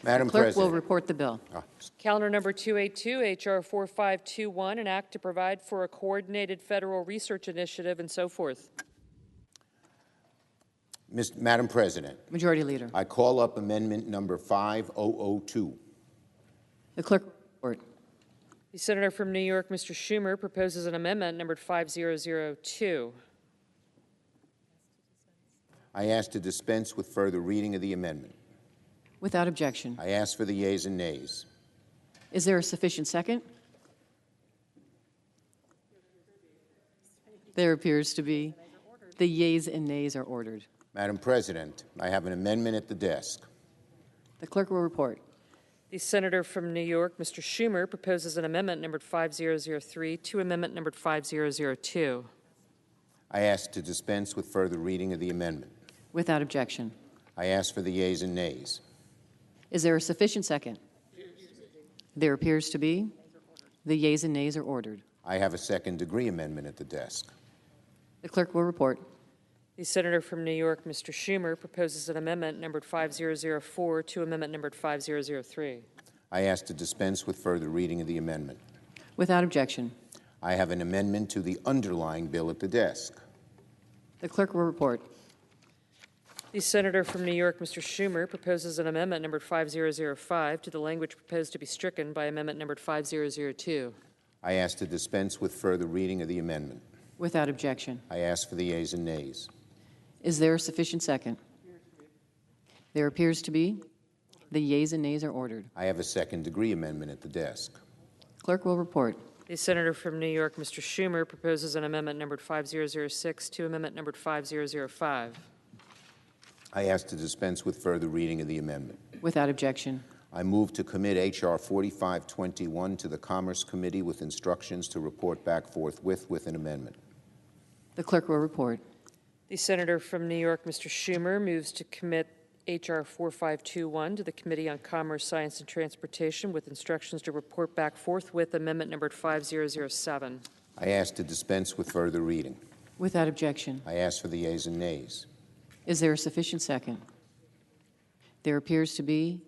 Madam The clerk President. will report the bill. Calendar number 282, H.R. 4521, an act to provide for a coordinated federal research initiative and so forth. Madam President, Majority Leader. I call up amendment number 5002. The clerk will report. The senator from New York, Mr. Schumer, proposes an amendment numbered 5002. I ask to dispense with further reading of the amendment. Without objection. I ask for the yeas and nays. Is there a sufficient second? There appears to be. The yeas and nays are ordered. Madam President, I have an amendment at the desk. The clerk will report. The senator from New York, Mr. Schumer, proposes an amendment numbered 5003 to amendment numbered 5002. I ask to dispense with further reading of the amendment. Without objection. I ask for the yeas and nays. Is there a sufficient second? There appears to be. The yeas and nays are ordered. I have a second-degree amendment at the desk. The clerk will report. The senator from New York, Mr. Schumer, proposes an amendment numbered 5004 to amendment numbered 5003. I ask to dispense with further reading of the amendment. Without objection. I have an amendment to the underlying bill at the desk. The clerk will report. The senator from New York, Mr. Schumer, proposes an amendment numbered 5005 to the language proposed to be stricken by amendment numbered 5002. I ask to dispense with further reading of the amendment. Without objection. I ask for the yeas and nays. Is there a sufficient second? There appears to be. The yeas and nays are ordered. I have a second-degree amendment at the desk. Clerk will report. The senator from New York, Mr. Schumer, proposes an amendment numbered 5006 to amendment numbered 5005. I ask to dispense with further reading of the amendment. Without objection. I move to commit H.R. 4521 to the Commerce Committee with instructions to report back forthwith with an amendment. The clerk will report. The senator from New York, Mr. Schumer, moves to commit H.R. 4521 to the Committee on Commerce, Science, and Transportation with instructions to report back forthwith amendment numbered 5007. I ask to dispense with further reading. Without objection. I ask for the yeas and nays. Is there a sufficient second? There appears to be.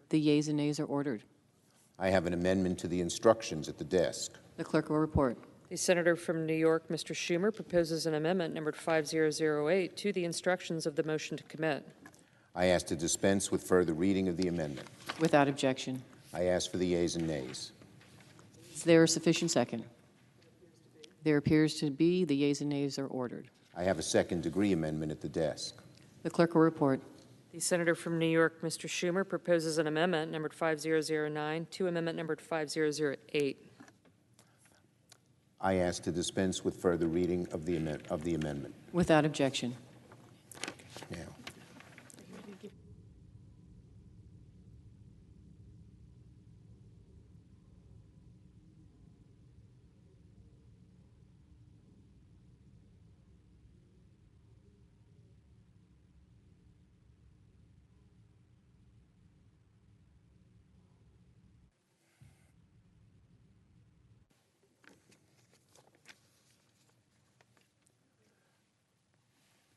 The yeas and nays are ordered. I have an amendment to the instructions at the desk. The clerk will report. The senator from New York, Mr. Schumer, proposes an amendment numbered 5008 to the instructions of the motion to commit. I ask to dispense with further reading of the amendment. Without objection. I ask for the yeas and nays. Is there a sufficient second? There appears to be. The yeas and nays are ordered. I have a second-degree amendment at the desk. The clerk will report. The senator from New York, Mr. Schumer, proposes an amendment numbered 5009 to amendment numbered 5008. I ask to dispense with further reading of the amendment. Without objection. Now,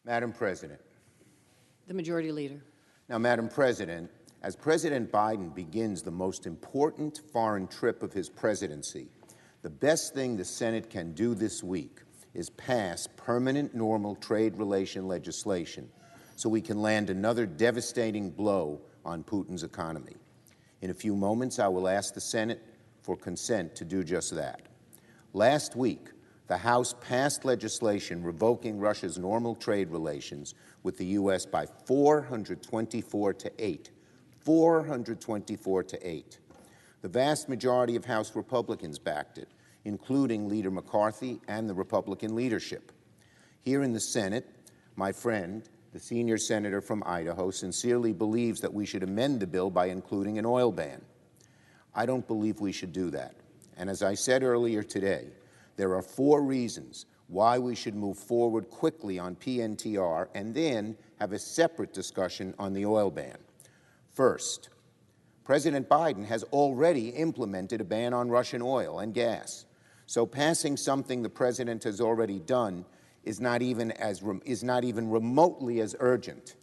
Madam President. The Majority Leader. Now, Madam President, as President Biden begins the most important foreign trip of his presidency, the best thing the Senate can do this week is pass permanent normal trade relation legislation so we can land another devastating blow on Putin's economy. In a few moments, I will ask the Senate for consent to do just that. Last week, the House passed legislation revoking Russia's normal trade relations with the U.S. by 424 to 8. 424 to 8. The vast majority of House Republicans backed it, including Leader McCarthy and the Republican leadership. Here in the Senate, my friend, the senior senator from Idaho, sincerely believes that we should amend the bill by including an oil ban. I don't believe we should do that. And as I said earlier today, there are 4 reasons why we should move forward quickly on PNTR and then have a separate discussion on the oil ban. First, President Biden has already implemented a ban on Russian oil and gas. So passing something the president has already done is not even remotely as urgent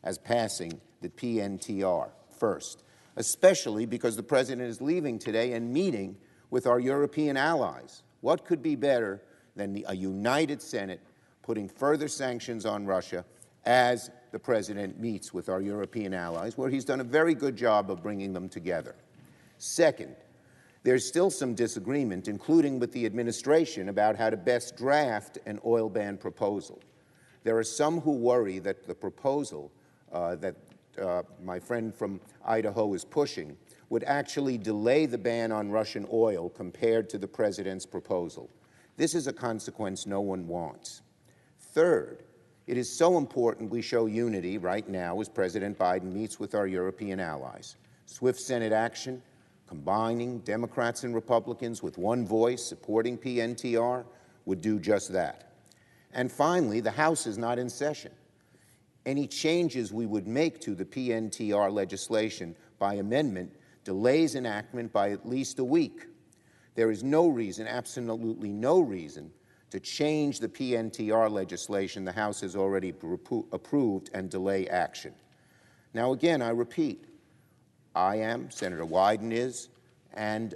as passing the PNTR first. especially because the President is leaving today and meeting with our European allies. What could be better than a united Senate putting further sanctions on Russia as the President meets with our European allies, where he's done a very good job of bringing them together? Second, there's still some disagreement, including with the administration, about how to best draft an oil ban proposal. There are some who worry that the proposal that my friend from Idaho is pushing would actually delay the ban on Russian oil compared to the President's proposal. This is a consequence no one wants. Third, it is so important we show unity right now as President Biden meets with our European allies. Swift Senate action, combining Democrats and Republicans with one voice supporting PNTR, would do just that. And finally, the House is not in session. Any changes we would make to the PNTR legislation by amendment delays enactment by at least a week. There is no reason, absolutely no reason, to change the PNTR legislation the House has already approved and delay action. Now, again, I repeat, I am, Senator Wyden is, and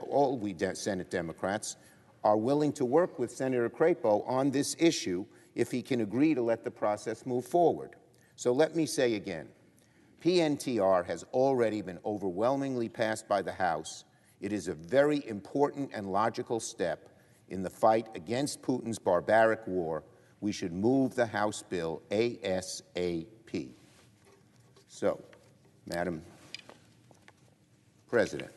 all we Senate Democrats are willing to work with Senator Crapo on this issue if he can agree to let the process move forward. So let me say again, PNTR has already been overwhelmingly passed by the House. It is a very important and logical step in the fight against Putin's barbaric war. We should move the House bill ASAP. So, Madam President,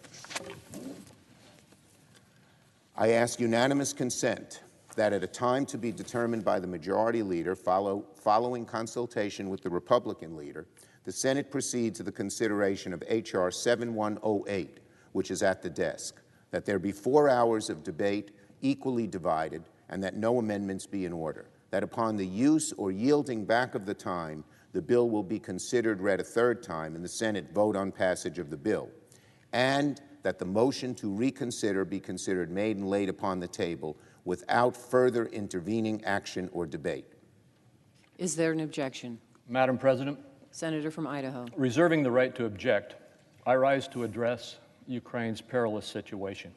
I ask unanimous consent that at a time to be determined by the Majority Leader following consultation with the Republican leader, the Senate proceed to the consideration of H.R. 7108, which is at the desk, that there be 4 hours of debate equally divided, and that no amendments be in order, that upon the use or yielding back of the time, the bill will be considered read a third time and the Senate vote on passage of the bill, and that the motion to reconsider be considered made and laid upon the table without further intervening action or debate. Is there an objection? Madam President, Senator from Idaho. reserving the right to object, I rise to address Ukraine's perilous situation.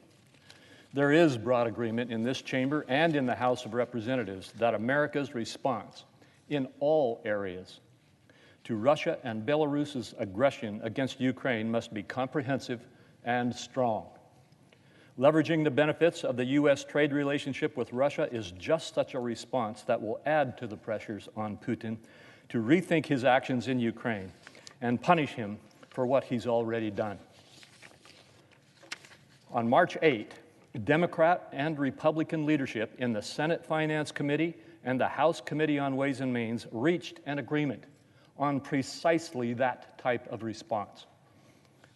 There is broad agreement in this chamber and in the House of Representatives that America's response in all areas to Russia and Belarus's aggression against Ukraine must be comprehensive and strong. Leveraging the benefits of the U.S. trade relationship with Russia is just such a response that will add to the pressures on Putin to rethink his actions in Ukraine and punish him for what he's already done. On March 8, Democrat and Republican leadership in the Senate Finance Committee and the House Committee on Ways and Means reached an agreement on precisely that type of response.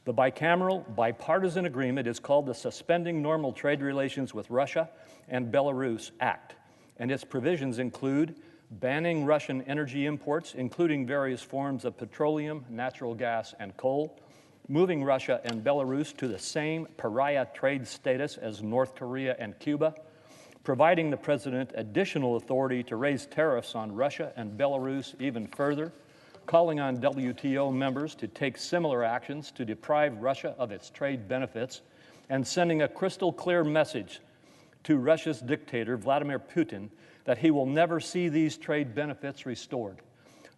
The bicameral, bipartisan agreement is called the Suspending Normal Trade Relations with Russia and Belarus Act, and its provisions include banning Russian energy imports, including various forms of petroleum, natural gas, and coal, moving Russia and Belarus to the same pariah trade status as North Korea and Cuba, providing the President additional authority to raise tariffs on Russia and Belarus even further, calling on WTO members to take similar actions to deprive Russia of its trade benefits, and sending a crystal clear message to Russia's dictator, Vladimir Putin, that he will never see these trade benefits restored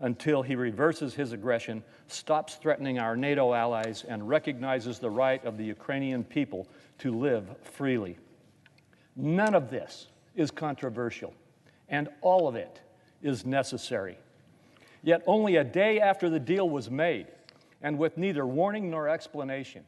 until he reverses his aggression, stops threatening our NATO allies, and recognizes the right of the Ukrainian people to live freely. None of this is controversial, and all of it is necessary. Yet only a day after the deal was made, and with neither warning nor explanation,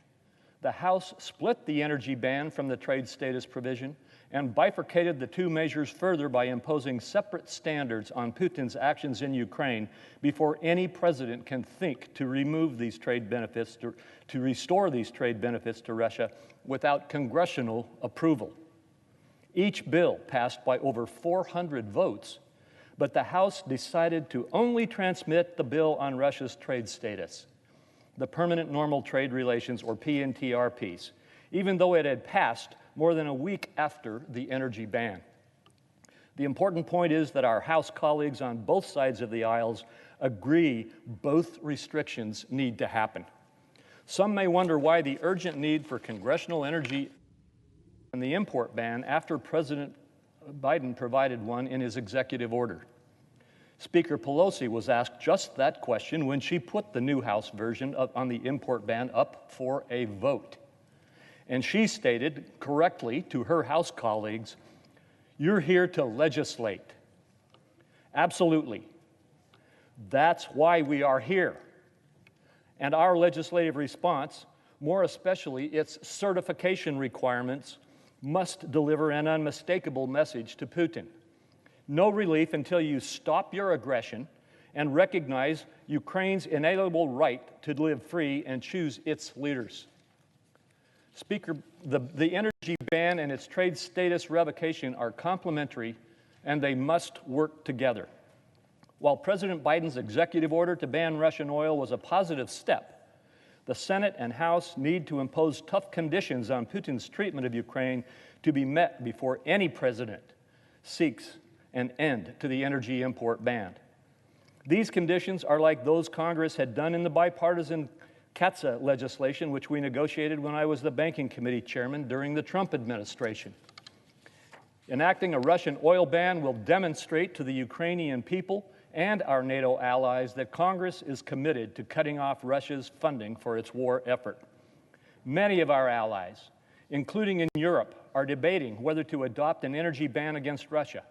the House split the energy ban from the trade status provision and bifurcated the two measures further by imposing separate standards on Putin's actions in Ukraine before any president can think to remove these trade benefits, to restore these trade benefits to Russia without congressional approval. Each bill passed by over 400 votes, but the House decided to only transmit the bill on Russia's trade status, the Permanent Normal Trade Relations, or PNTR piece, even though it had passed more than a week after the energy ban. The important point is that our House colleagues on both sides of the aisles agree both restrictions need to happen. Some may wonder why the urgent need for congressional energy and the import ban after President Biden provided one in his executive order. Speaker Pelosi was asked just that question when she put the new House version on the import ban up for a vote. And she stated correctly to her House colleagues, "You're here to legislate." Absolutely. That's why we are here. And our legislative response, more especially its certification requirements, must deliver an unmistakable message to Putin. No relief until you stop your aggression and recognize Ukraine's inalienable right to live free and choose its leaders. Speaker, the energy ban and its trade status revocation are complementary, and they must work together. While President Biden's executive order to ban Russian oil was a positive step, the Senate and House need to impose tough conditions on Putin's treatment of Ukraine to be met before any president seeks an end to the energy import ban. These conditions are like those Congress had done in the bipartisan CATSA legislation, which we negotiated when I was the Banking Committee chairman during the Trump administration. Enacting a Russian oil ban will demonstrate to the Ukrainian people and our NATO allies that Congress is committed to cutting off Russia's funding for its war effort. Many of our allies, including in Europe, are debating whether to adopt an energy ban against Russia.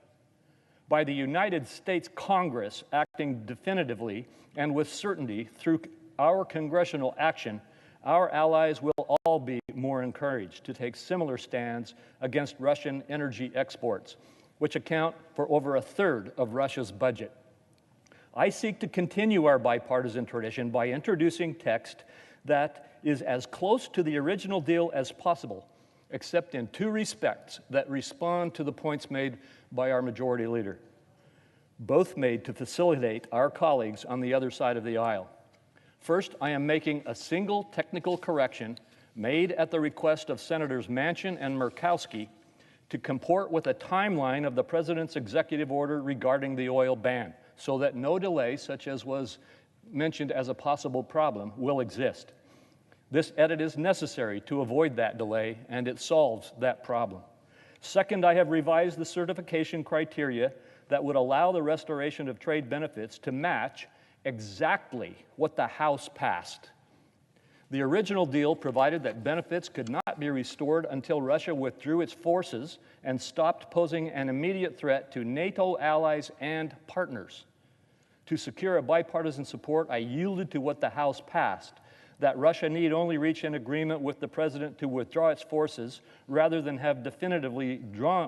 By the United States Congress acting definitively and with certainty through our congressional action, our allies will all be more encouraged to take similar stands against Russian energy exports, which account for over a third of Russia's budget. I seek to continue our bipartisan tradition by introducing text that is as close to the original deal as possible, except in two respects that respond to the points made by our majority leader, both made to facilitate our colleagues on the other side of the aisle. First, I am making a single technical correction made at the request of Senators Manchin and Murkowski to comport with a timeline of the President's executive order regarding the oil ban, so that no delay, such as was mentioned as a possible problem, will exist. This edit is necessary to avoid that delay, and it solves that problem. Second, I have revised the certification criteria that would allow the restoration of trade benefits to match exactly what the House passed. The original deal provided that benefits could not be restored until Russia withdrew its forces and stopped posing an immediate threat to NATO allies and partners. To secure a bipartisan support, I yielded to what the House passed, that Russia need only reach an agreement with the President to withdraw its forces rather than have definitively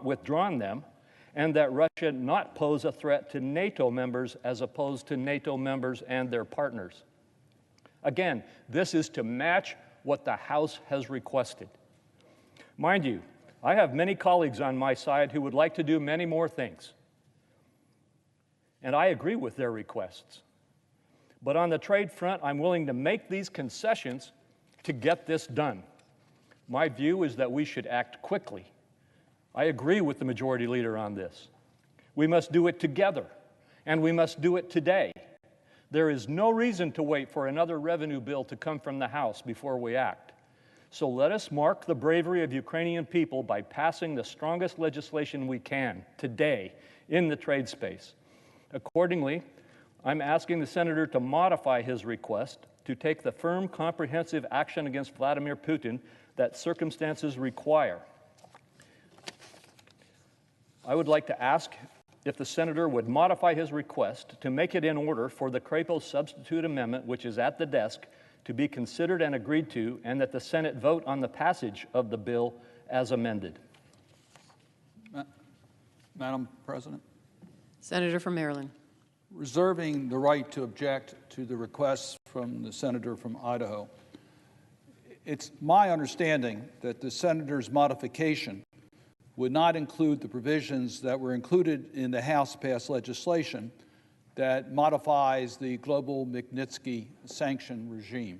withdrawn them, and that Russia not pose a threat to NATO members as opposed to NATO members and their partners. Again, this is to match what the House has requested. Mind you, I have many colleagues on my side who would like to do many more things, and I agree with their requests. But on the trade front, I'm willing to make these concessions to get this done. My view is that we should act quickly. I agree with the majority leader on this. We must do it together, and we must do it today. There is no reason to wait for another revenue bill to come from the House before we act. So let us mark the bravery of Ukrainian people by passing the strongest legislation we can today in the trade space. Accordingly, I'm asking the Senator to modify his request to take the firm, comprehensive action against Vladimir Putin that circumstances require. I would like to ask if the Senator would modify his request to make it in order for the Crapo substitute amendment, which is at the desk, to be considered and agreed to, and that the Senate vote on the passage of the bill as amended. Madam President. Senator from Maryland. Reserving the right to object to the requests from the senator from Idaho, it's my understanding that the senator's modification would not include the provisions that were included in the House-passed legislation that modifies the global Magnitsky sanction regime.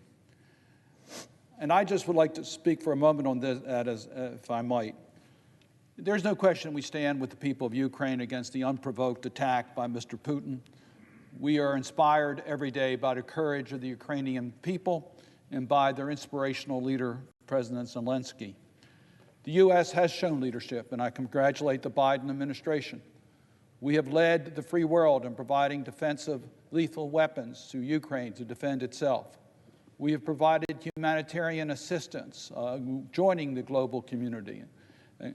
And I just would like to speak for a moment on this, if I might. There's no question we stand with the people of Ukraine against the unprovoked attack by Mr. Putin. We are inspired every day by the courage of the Ukrainian people and by their inspirational leader, President Zelensky. The U.S. has shown leadership, and I congratulate the Biden administration. We have led the free world in providing defensive lethal weapons to Ukraine to defend itself. We have provided humanitarian assistance, joining the global community,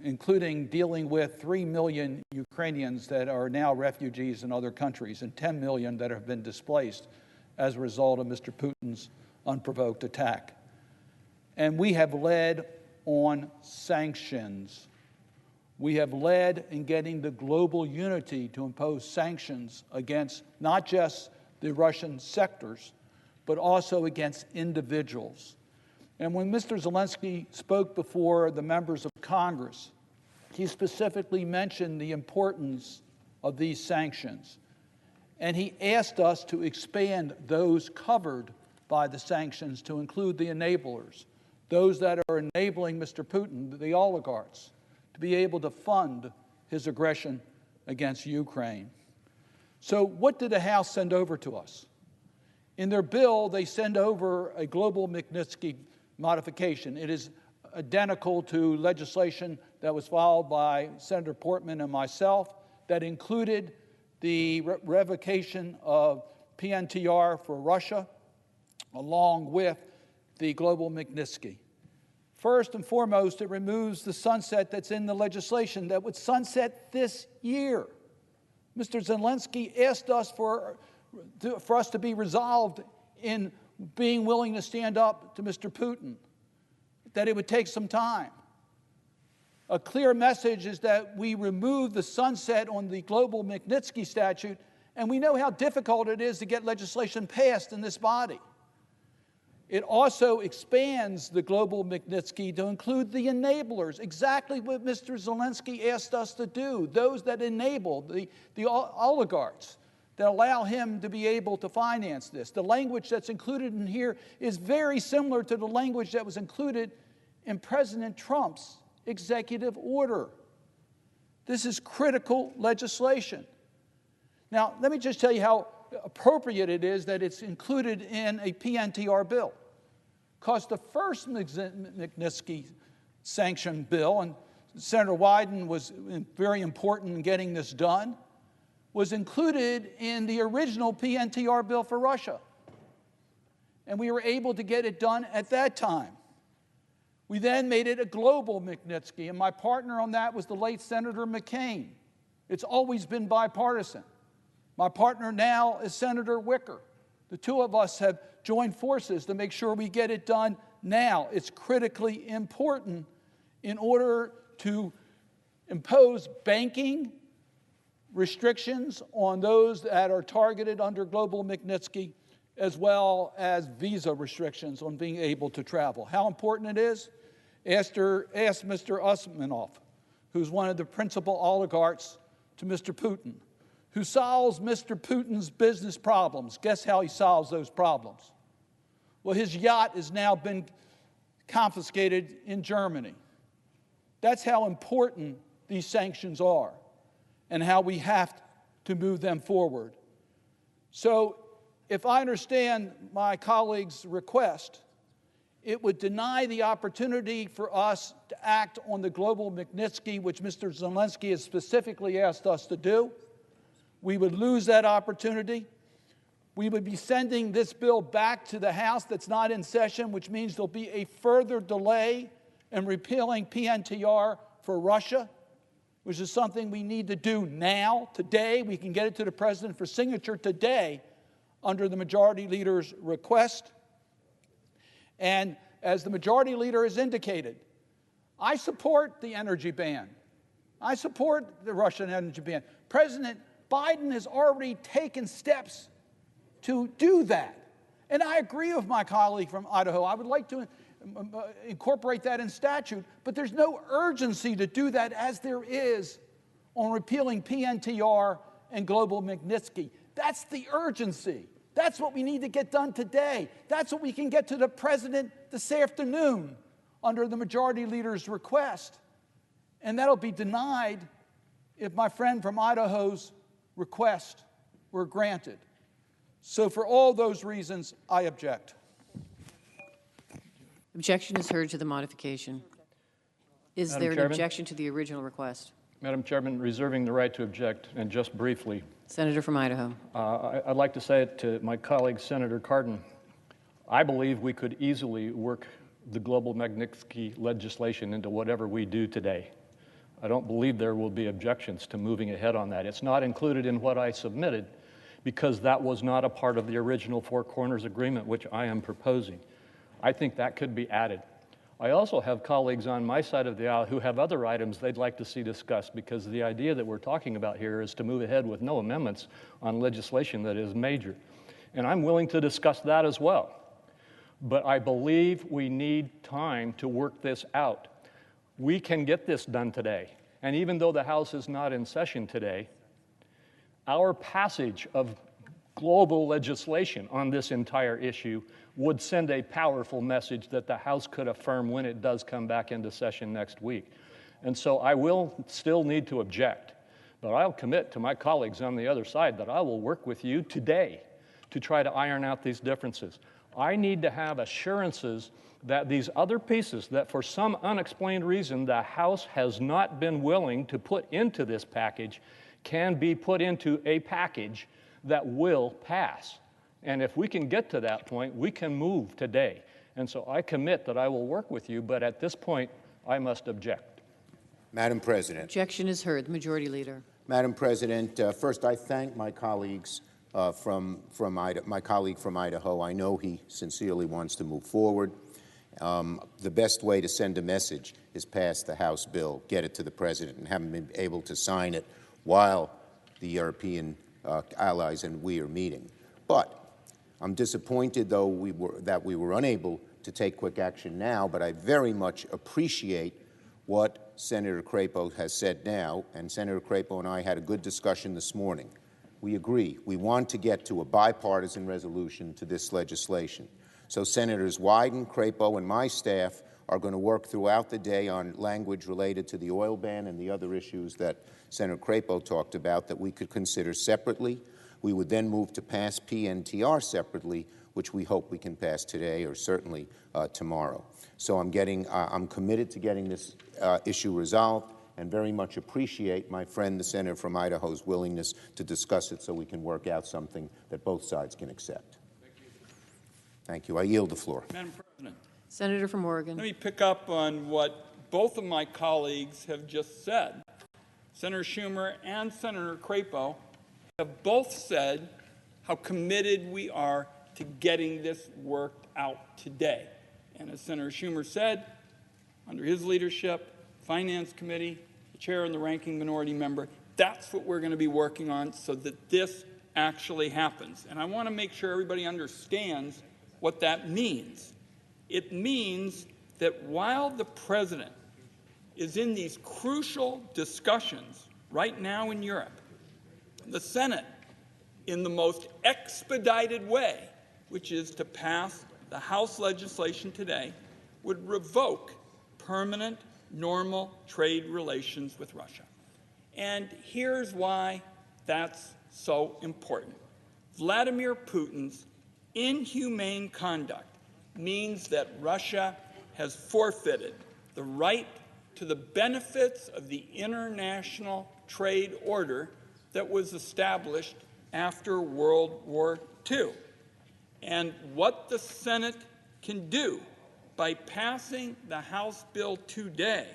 including dealing with 3 million Ukrainians that are now refugees in other countries and 10 million that have been displaced as a result of Mr. Putin's unprovoked attack. And we have led on sanctions. We have led in getting the global unity to impose sanctions against not just the Russian sectors, but also against individuals. And when Mr. Zelensky spoke before the members of Congress, he specifically mentioned the importance of these sanctions. And he asked us to expand those covered by the sanctions to include the enablers, those that are enabling Mr. Putin, the oligarchs, to be able to fund his aggression against Ukraine. So what did the House send over to us? In their bill, they send over a global Magnitsky modification. It is identical to legislation that was filed by Senator Portman and myself that included the revocation of PNTR for Russia, along with the global Magnitsky. First and foremost, it removes the sunset that's in the legislation that would sunset this year. Mr. Zelensky asked us for us to be resolved in being willing to stand up to Mr. Putin, that it would take some time. A clear message is that we remove the sunset on the global Magnitsky statute, and we know how difficult it is to get legislation passed in this body. It also expands the global Magnitsky to include the enablers, exactly what Mr. Zelensky asked us to do, those that enable the oligarchs, that allow him to be able to finance this. The language that's included in here is very similar to the language that was included in President Trump's executive order. This is critical legislation. Now, let me just tell you how appropriate it is that it's included in a PNTR bill. Because the first Magnitsky sanction bill, and Senator Wyden was very important in getting this done, was included in the original PNTR bill for Russia. And we were able to get it done at that time. We then made it a global Magnitsky, and my partner on that was the late Senator McCain. It's always been bipartisan. My partner now is Senator Wicker. The two of us have joined forces to make sure we get it done now. It's critically important in order to impose banking restrictions on those that are targeted under global Magnitsky, as well as visa restrictions on being able to travel. How important it is? Ask Mr. Usmanov, who's one of the principal oligarchs to Mr. Putin, who solves Mr. Putin's business problems. Guess how he solves those problems? Well, his yacht has now been confiscated in Germany. That's how important these sanctions are and how we have to move them forward. So if I understand my colleague's request, it would deny the opportunity for us to act on the global Magnitsky, which Mr. Zelensky has specifically asked us to do. We would lose that opportunity. We would be sending this bill back to the House that's not in session, which means there'll be a further delay in repealing PNTR for Russia, which is something we need to do now, today. We can get it to the President for signature today under the Majority Leader's request. And as the Majority Leader has indicated, I support the energy ban. I support the Russian energy ban. President Biden has already taken steps to do that. And I agree with my colleague from Idaho. I would like to incorporate that in statute, but there's no urgency to do that as there is on repealing PNTR and global Magnitsky. That's the urgency. That's what we need to get done today. That's what we can get to the President this afternoon under the Majority Leader's request. And that'll be denied if my friend from Idaho's request were granted. So for all those reasons, I object. Objection is heard to the modification. Is Madam there an Chairman? objection to the original request? Madam Chairman, reserving the right to object, and just briefly, Senator from Idaho. I'd like to say it to my colleague, Senator Cardin. I believe we could easily work the global Magnitsky legislation into whatever we do today. I don't believe there will be objections to moving ahead on that. It's not included in what I submitted because that was not a part of the original Four Corners Agreement, which I am proposing. I think that could be added. I also have colleagues on my side of the aisle who have other items they'd like to see discussed, because the idea that we're talking about here is to move ahead with no amendments on legislation that is major. And I'm willing to discuss that as well. But I believe we need time to work this out. We can get this done today. And even though the House is not in session today, our passage of global legislation on this entire issue would send a powerful message that the House could affirm when it does come back into session next week. And so I will still need to object, but I'll commit to my colleagues on the other side that I will work with you today to try to iron out these differences. I need to have assurances that these other pieces that for some unexplained reason the House has not been willing to put into this package can be put into a package that will pass. And if we can get to that point, we can move today. And so I commit that I will work with you, but at this point, I must object. Madam President. Objection is heard. The Majority Leader. Madam President, first I thank my colleagues my colleague from Idaho. I know he sincerely wants to move forward. The best way to send a message is pass the House bill, get it to the President, and haven't been able to sign it while the European allies and we are meeting. But I'm disappointed, though, that we were unable to take quick action now, but I very much appreciate what Senator Crapo has said now, and Senator Crapo and I had a good discussion this morning. We agree. We want to get to a bipartisan resolution to this legislation. So Senators Wyden, Crapo, and my staff are going to work throughout the day on language related to the oil ban and the other issues that Senator Crapo talked about that we could consider separately. We would then move to pass PNTR separately, which we hope we can pass today or certainly tomorrow. So I'm committed to getting this issue resolved and very much appreciate my friend, the Senator from Idaho's willingness to discuss it so we can work out something that both sides can accept. Thank you. I yield the floor. Madam President, Senator from Oregon. let me pick up on what both of my colleagues have just said. Senator Schumer and Senator Crapo have both said how committed we are to getting this worked out today. And as Senator Schumer said, under his leadership, Finance Committee, the chair and the ranking minority member, that's what we're going to be working on so that this actually happens. And I want to make sure everybody understands what that means. It means that while the President is in these crucial discussions right now in Europe, the Senate, in the most expedited way, which is to pass the House legislation today, would revoke permanent, normal trade relations with Russia. And here's why that's so important. Vladimir Putin's inhumane conduct means that Russia has forfeited the right to the benefits of the international trade order that was established after World War II. And what the Senate can do by passing the House bill today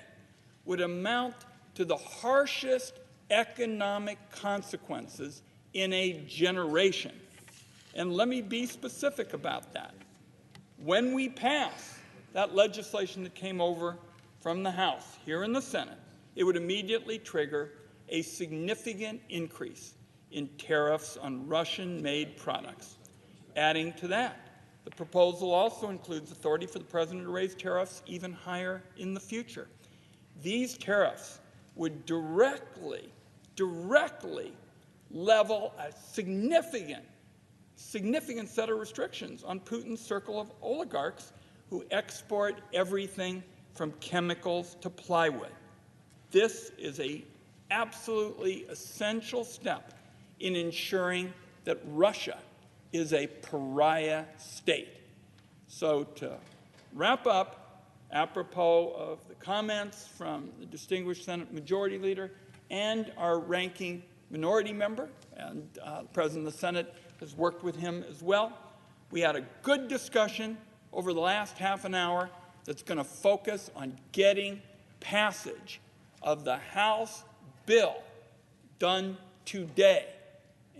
would amount to the harshest economic consequences in a generation. And let me be specific about that. When we pass that legislation that came over from the House here in the Senate, it would immediately trigger a significant increase in tariffs on Russian-made products. Adding to that, the proposal also includes authority for the President to raise tariffs even higher in the future. These tariffs would directly level a significant set of restrictions on Putin's circle of oligarchs who export everything from chemicals to plywood. This is an absolutely essential step in ensuring that Russia is a pariah state. So to wrap up, apropos of the comments from the distinguished Senate Majority Leader and our ranking minority member, and the President of the Senate has worked with him as well. We had a good discussion over the last half an hour that's going to focus on getting passage of the House bill done today.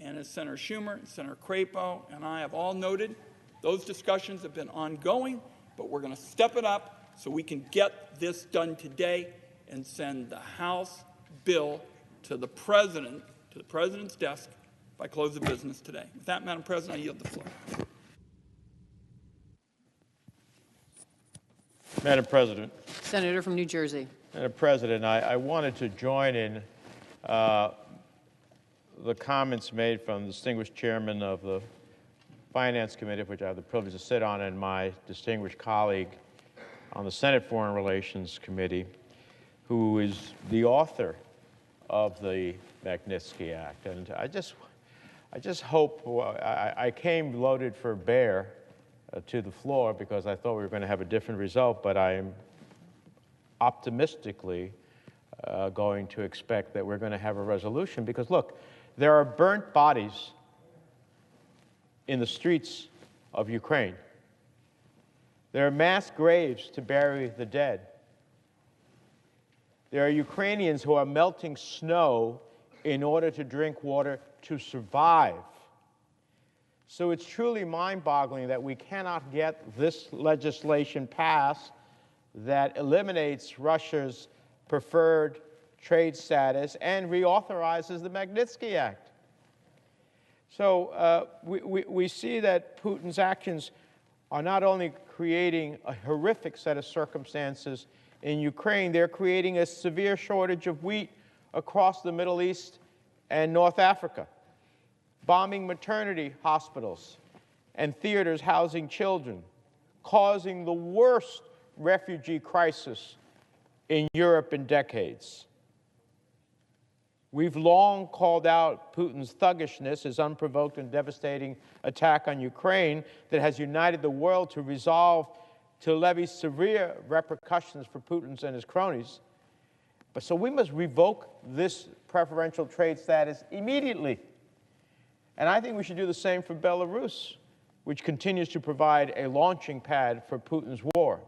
And as Senator Schumer and Senator Crapo and I have all noted, those discussions have been ongoing, but we're going to step it up so we can get this done today and send the House bill to the President's desk by close of business today. With that, Madam President, I yield the floor. Madam President. Senator from New Jersey. Madam President, I wanted to join in the comments made from the distinguished chairman of the Finance Committee, which I have the privilege to sit on, and my distinguished colleague on the Senate Foreign Relations Committee, who is the author of the Magnitsky Act. And I just hope, I came loaded for bear to the floor because I thought we were going to have a different result, but I am optimistically going to expect that we're going to have a resolution because, look, there are burnt bodies in the streets of Ukraine. There are mass graves to bury the dead. There are Ukrainians who are melting snow in order to drink water to survive. So it's truly mind-boggling that we cannot get this legislation passed that eliminates Russia's preferred trade status and reauthorizes the Magnitsky Act. So we see that Putin's actions are not only creating a horrific set of circumstances in Ukraine, they're creating a severe shortage of wheat across the Middle East and North Africa, bombing maternity hospitals and theaters housing children, causing the worst refugee crisis in Europe in decades. We've long called out Putin's thuggishness, his unprovoked and devastating attack on Ukraine that has united the world to levy severe repercussions for Putin and his cronies. But so we must revoke this preferential trade status immediately. And I think we should do the same for Belarus, which continues to provide a launching pad for Putin's war.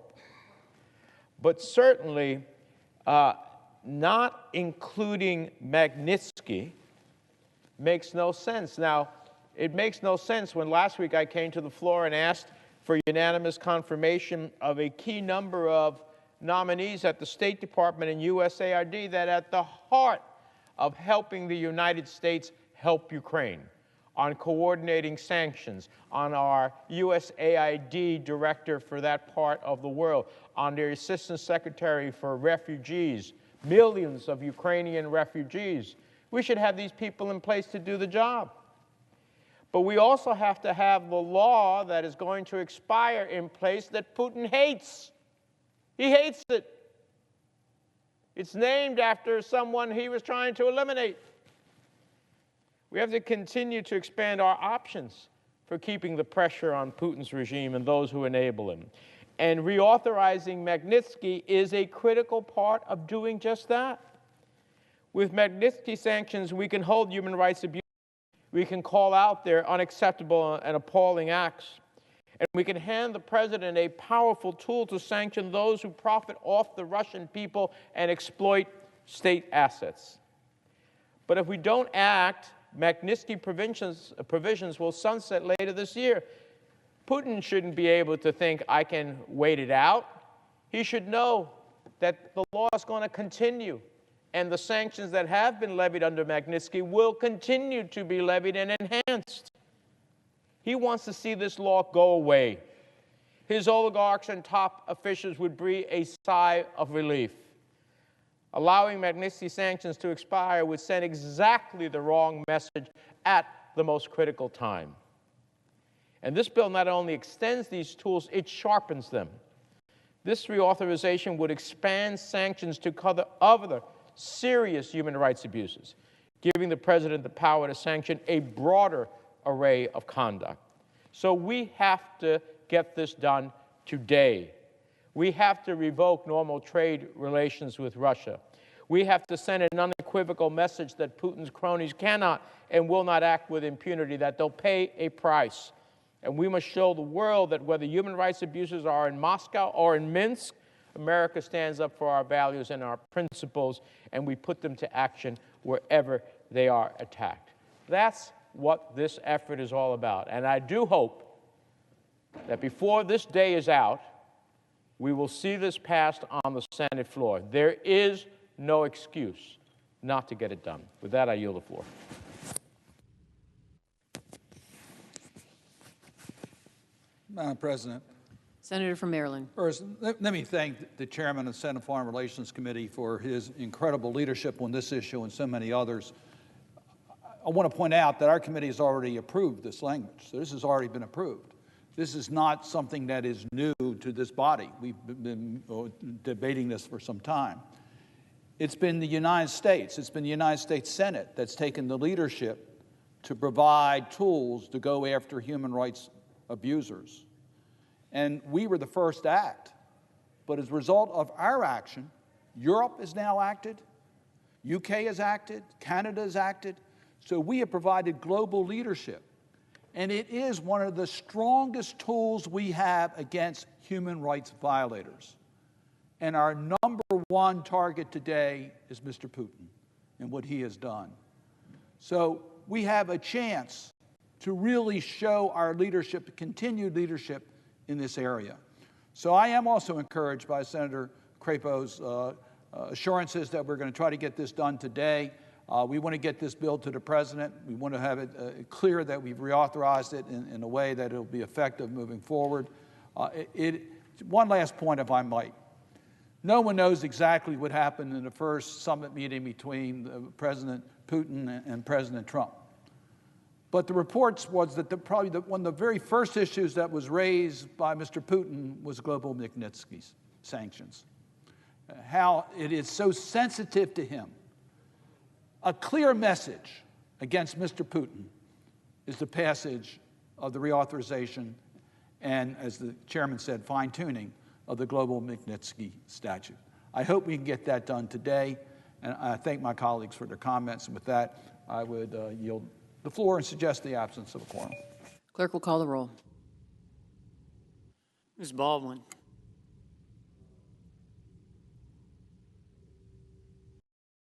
But certainly, not including Magnitsky makes no sense. Now, it makes no sense when last week I came to the floor and asked for unanimous confirmation of a key number of nominees at the State Department and USAID that at the heart of helping the United States help Ukraine, on coordinating sanctions, on our USAID director for that part of the world, on their assistant secretary for refugees, millions of Ukrainian refugees. We should have these people in place to do the job. But we also have to have the law that is going to expire in place that Putin hates. He hates it. It's named after someone he was trying to eliminate. We have to continue to expand our options for keeping the pressure on Putin's regime and those who enable him. And reauthorizing Magnitsky is a critical part of doing just that. With Magnitsky sanctions, we can hold human rights abuse. We can call out their unacceptable and appalling acts. And we can hand the president a powerful tool to sanction those who profit off the Russian people and exploit state assets. But if we don't act, Magnitsky provisions will sunset later this year. Putin shouldn't be able to think, I can wait it out. He should know that the law is going to continue, and the sanctions that have been levied under Magnitsky will continue to be levied and enhanced. He wants to see this law go away. His oligarchs and top officials would breathe a sigh of relief. Allowing Magnitsky sanctions to expire would send exactly the wrong message at the most critical time. And this bill not only extends these tools, it sharpens them. This reauthorization would expand sanctions to cover other serious human rights abuses, giving the president the power to sanction a broader array of conduct. So we have to get this done today. We have to revoke normal trade relations with Russia. We have to send an unequivocal message that Putin's cronies cannot and will not act with impunity, that they'll pay a price. And we must show the world that whether human rights abuses are in Moscow or in Minsk, America stands up for our values and our principles, and we put them to action wherever they are attacked. That's what this effort is all about. And I do hope that before this day is out, we will see this passed on the Senate floor. There is no excuse not to get it done. With that, I yield the floor. Madam President, Senator from Maryland. first, let me thank the chairman of the Senate Foreign Relations Committee for his incredible leadership on this issue and so many others. I want to point out that our committee has already approved this language. So this has already been approved. This is not something that is new to this body. We've been debating this for some time. It's been the United States, it's been the United States Senate that's taken the leadership to provide tools to go after human rights abusers. And we were the first to act. But as a result of our action, Europe has now acted, UK has acted, Canada has acted. So we have provided global leadership. And it is one of the strongest tools we have against human rights violators. And our number one target today is Mr. Putin and what he has done. So we have a chance to really show our leadership, continued leadership in this area. So I am also encouraged by Senator Crapo's assurances that we're going to try to get this done today. We want to get this bill to the President. We want to have it clear that we've reauthorized it in a way that it will be effective moving forward. One last point, if I might. No one knows exactly what happened in the first summit meeting between President Putin and President Trump. But the reports was that one of the very first issues that was raised by Mr. Putin was global Magnitsky sanctions. How it is so sensitive to him. A clear message against Mr. Putin is the passage of the reauthorization and, as the chairman said, fine-tuning of the global Magnitsky statute. I hope we can get that done today, and I thank my colleagues for their comments. And with that, I would yield the floor and suggest the absence of a quorum. Clerk will call the roll. Ms. Baldwin.